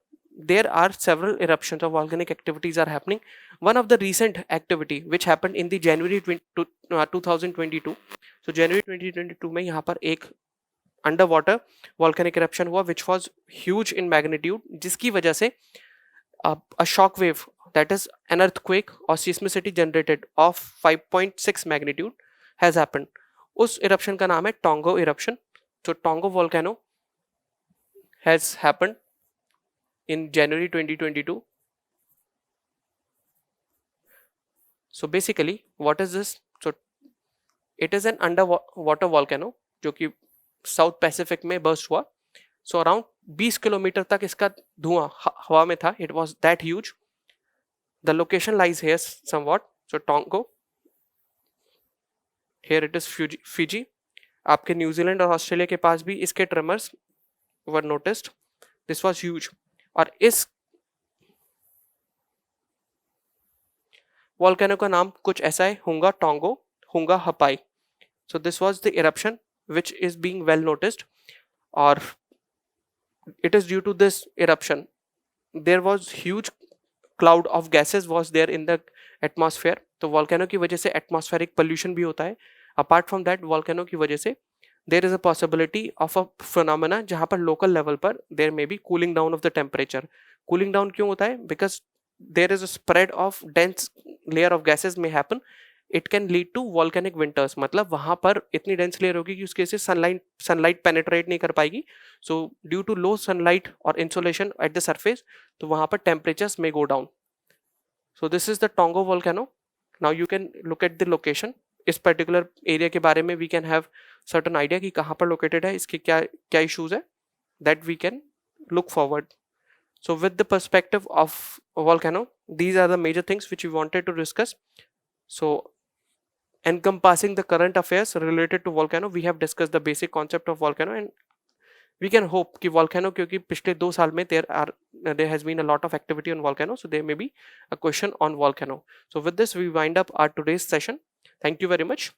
there are several eruptions of volcanic activities are happening. One of the recent activity which happened in the January 2022. So January 2022 में यहाँ पर एक underwater volcanic eruption हुआ which was huge in magnitude, जिसकी वजह से a shock wave, that is an earthquake or seismicity generated of 5.6 magnitude has happened. उस eruption का नाम है Tongo eruption. So Tongo volcano has happened in January 2022. So basically what is this? So it is an underwater volcano जो कि south Pacific में burst हुआ. So around 20 kilometre तक इसका धुआं हवा में था. It was that huge. The location lies here somewhat. So Tonga, here it is Fiji. आपके न्यूजीलैंड और ऑस्ट्रेलिया के पास भी इसके tremors were noticed. This was huge. और इस वॉल्केनो का नाम कुछ ऐसा है, Hunga Tonga, Hunga Haapai. So this was the eruption which is being well noticed, or it is due to this eruption there was huge cloud of gases was there in the atmosphere. तो volcano की वजह से atmospheric pollution भी होता है. apart from that volcano की वजह से there is a possibility of a phenomena जहाँ पर local level पर there may be cooling down of the temperature. cooling down क्यों होता है? because there is a spread of dense layer of gases may happen. It can lead to volcanic winters. मतलब वहां पर इतनी डेंस लेयर होगी कि उसके से सनलाइट पेनिट्रेट नहीं कर पाएगी. So due to low sunlight और इंसोलेशन एट द सरफेस, तो वहां पर temperatures may go down. So this is the Tonga volcano. Now you can look at the location. इस पर्टिकुलर एरिया के बारे में we can have certain idea कि कहाँ पर लोकेटेड है, इसके क्या क्या इशूज है, that we can look forward. So with the perspective of a volcano, these are the major things which we wanted to discuss. So encompassing the current affairs related to volcano, we have discussed the basic concept of volcano, and we can hope कि volcano, क्योंकि पिछले 2 साल में there has been a lot of activity on volcano, so there may be a question on volcano. So with this we wind up our today's session. Thank you very much.